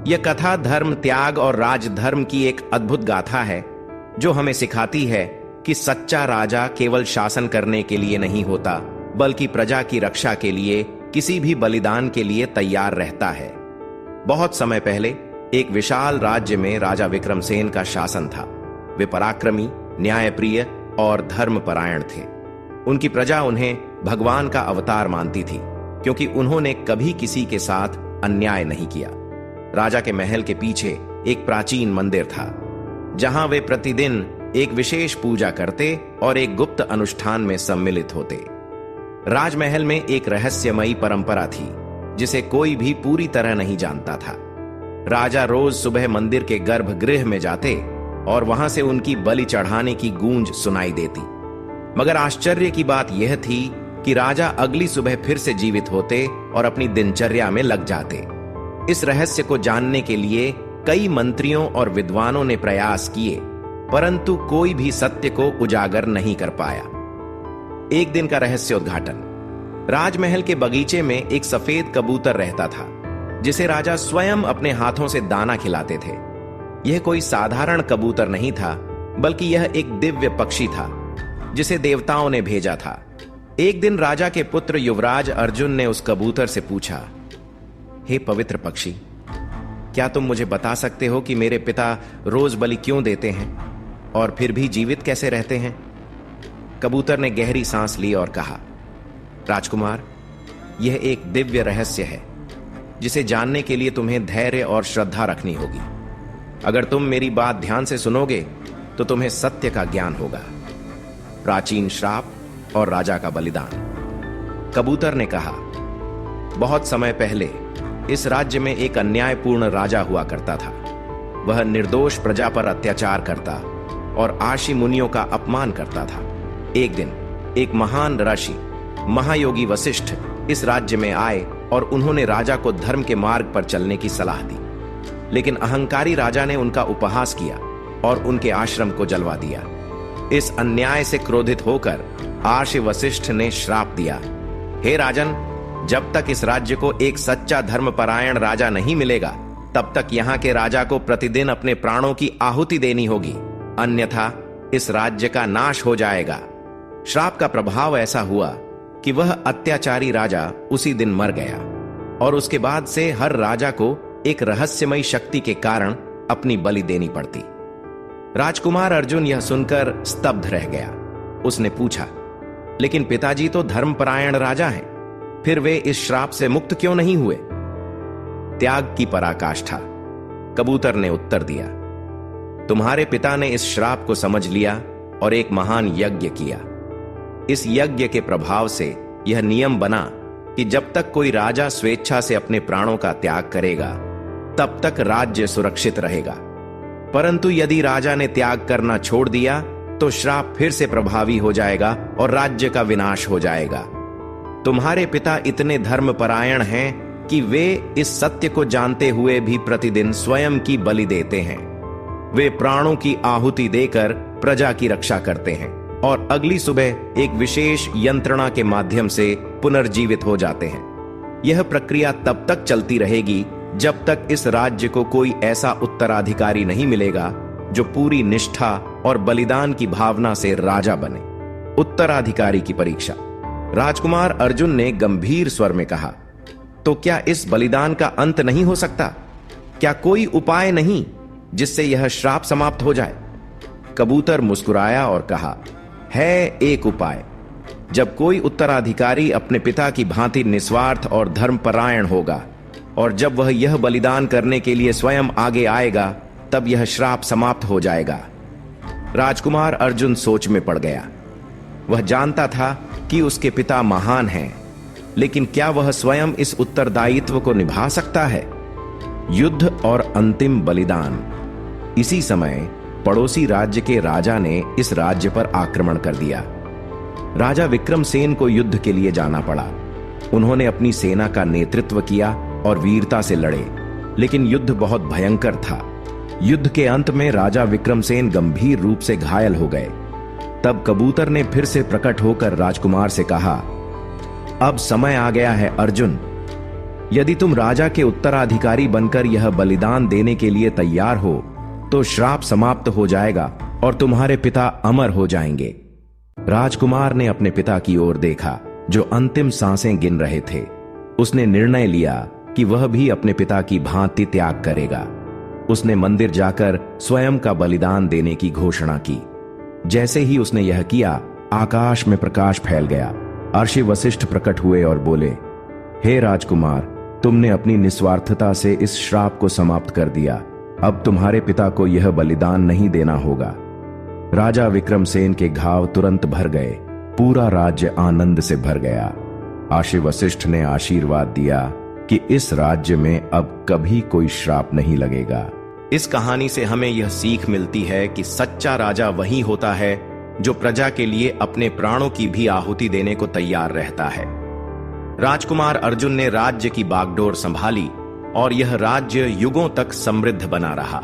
यह कथा धर्म त्याग और राजधर्म की एक अद्भुत गाथा है जो हमें सिखाती है कि सच्चा राजा केवल शासन करने के लिए नहीं होता, बल्कि प्रजा की रक्षा के लिए किसी भी बलिदान के लिए तैयार रहता है। बहुत समय पहले एक विशाल राज्य में राजा विक्रमसेन का शासन था। वे पराक्रमी, न्यायप्रिय और धर्मपरायण थे। उनकी प्रजा उन्हें भगवान का अवतार मानती थी, क्योंकि उन्होंने कभी किसी के साथ अन्याय नहीं किया। राजा के महल के पीछे एक प्राचीन मंदिर था, जहां वे प्रतिदिन एक विशेष पूजा करते और एक गुप्त अनुष्ठान में सम्मिलित होते। राजमहल में एक रहस्यमयी परंपरा थी जिसे कोई भी पूरी तरह नहीं जानता था। राजा रोज सुबह मंदिर के गर्भगृह में जाते और वहां से उनकी बलि चढ़ाने की गूंज सुनाई देती। मगर आश्चर्य की बात यह थी कि राजा अगली सुबह फिर से जीवित होते और अपनी दिनचर्या में लग जाते। इस रहस्य को जानने के लिए कई मंत्रियों और विद्वानों ने प्रयास किए, परंतु कोई भी सत्य को उजागर नहीं कर पाया। एक दिन का रहस्य उद्घाटन। राजमहल के बगीचे में एक सफेद कबूतर रहता था, जिसे राजा स्वयं अपने हाथों से दाना खिलाते थे। यह कोई साधारण कबूतर नहीं था, बल्कि यह एक दिव्य पक्षी था जिसे देवताओं ने भेजा था। एक दिन राजा के पुत्र युवराज अर्जुन ने उस कबूतर से पूछा, हे पवित्र पक्षी, क्या तुम मुझे बता सकते हो कि मेरे पिता रोज बलि क्यों देते हैं और फिर भी जीवित कैसे रहते हैं? कबूतर ने गहरी सांस ली और कहा, राजकुमार, यह एक दिव्य रहस्य है जिसे जानने के लिए तुम्हें धैर्य और श्रद्धा रखनी होगी। अगर तुम मेरी बात ध्यान से सुनोगे तो तुम्हें सत्य का ज्ञान होगा। प्राचीन श्राप और राजा का बलिदान। कबूतर ने कहा, बहुत समय पहले इस राज्य में एक अन्यायपूर्ण राजा हुआ करता था। वह निर्दोष प्रजा पर अत्याचार करता और आशी मुनियों का अपमान करता था। एक दिन एक महान ऋषि महायोगी वशिष्ठ इस राज्य में आए और उन्होंने राजा को धर्म के मार्ग पर चलने की सलाह दी। लेकिन अहंकारी राजा ने उनका उपहास किया और उनके आश्रम को जलवा दिया। इस अन्याय से क्रोधित होकर आर्ष वशिष्ठ ने श्राप दिया, हे राजन, जब तक इस राज्य को एक सच्चा धर्मपरायण राजा नहीं मिलेगा, तब तक यहाँ के राजा को प्रतिदिन अपने प्राणों की आहुति देनी होगी, अन्यथा इस राज्य का नाश हो जाएगा। श्राप का प्रभाव ऐसा हुआ कि वह अत्याचारी राजा उसी दिन मर गया और उसके बाद से हर राजा को एक रहस्यमयी शक्ति के कारण अपनी बलि देनी पड़ती। राजकुमार अर्जुन यह सुनकर स्तब्ध रह गया। उसने पूछा, लेकिन पिताजी तो धर्मपरायण राजा हैं, फिर वे इस श्राप से मुक्त क्यों नहीं हुए? त्याग की पराकाष्ठा। कबूतर ने उत्तर दिया, तुम्हारे पिता ने इस श्राप को समझ लिया और एक महान यज्ञ किया। इस यज्ञ के प्रभाव से यह नियम बना कि जब तक कोई राजा स्वेच्छा से अपने प्राणों का त्याग करेगा, तब तक राज्य सुरक्षित रहेगा। परंतु यदि राजा ने त्याग करना छोड़ दिया तो श्राप फिर से प्रभावी हो जाएगा और राज्य का विनाश हो जाएगा। तुम्हारे पिता इतने धर्मपरायण हैं कि वे इस सत्य को जानते हुए भी प्रतिदिन स्वयं की बलि देते हैं। वे प्राणों की आहुति देकर प्रजा की रक्षा करते हैं और अगली सुबह एक विशेष यंत्रणा के माध्यम से पुनर्जीवित हो जाते हैं। यह प्रक्रिया तब तक चलती रहेगी जब तक इस राज्य को कोई ऐसा उत्तराधिकारी नहीं मिलेगा जो पूरी निष्ठा और बलिदान की भावना से राजा बने। उत्तराधिकारी की परीक्षा। राजकुमार अर्जुन ने गंभीर स्वर में कहा, तो क्या इस बलिदान का अंत नहीं हो सकता? क्या कोई उपाय नहीं जिससे यह श्राप समाप्त हो जाए? कबूतर मुस्कुराया और कहा, है एक उपाय। जब कोई उत्तराधिकारी अपने पिता की भांति निस्वार्थ और धर्मपरायण होगा और जब वह यह बलिदान करने के लिए स्वयं आगे आएगा, तब यह श्राप समाप्त हो जाएगा। राजकुमार अर्जुन सोच में पड़ गया। वह जानता था कि उसके पिता महान हैं, लेकिन क्या वह स्वयं इस उत्तरदायित्व को निभा सकता है? युद्ध और अंतिम बलिदान। इसी समय पड़ोसी राज्य के राजा ने इस राज्य पर आक्रमण कर दिया। राजा विक्रमसेन को युद्ध के लिए जाना पड़ा। उन्होंने अपनी सेना का नेतृत्व किया और वीरता से लड़े, लेकिन युद्ध बहुत भयंकर था। युद्ध के अंत में राजा विक्रमसेन गंभीर रूप से घायल हो गए। तब कबूतर ने फिर से प्रकट होकर राजकुमार से कहा, अब समय आ गया है अर्जुन, यदि तुम राजा के उत्तराधिकारी बनकर यह बलिदान देने के लिए तैयार हो तो श्राप समाप्त हो जाएगा और तुम्हारे पिता अमर हो जाएंगे। राजकुमार ने अपने पिता की ओर देखा जो अंतिम सांसें गिन रहे थे। उसने निर्णय लिया कि वह भी अपने पिता की भांति त्याग करेगा। उसने मंदिर जाकर स्वयं का बलिदान देने की घोषणा की। जैसे ही उसने यह किया, आकाश में प्रकाश फैल गया। अर्षि वशिष्ठ प्रकट हुए और बोले, हे राजकुमार, तुमने अपनी निस्वार्थता से इस श्राप को समाप्त कर दिया। अब तुम्हारे पिता को यह बलिदान नहीं देना होगा। राजा विक्रमसेन के घाव तुरंत भर गए। पूरा राज्य आनंद से भर गया। अर्षि वशिष्ठ ने आशीर्वाद दिया कि इस राज्य में अब कभी कोई श्राप नहीं लगेगा। इस कहानी से हमें यह सीख मिलती है कि सच्चा राजा वही होता है जो प्रजा के लिए अपने प्राणों की भी आहुति देने को तैयार रहता है। राजकुमार अर्जुन ने राज्य की बागडोर संभाली और यह राज्य युगों तक समृद्ध बना रहा।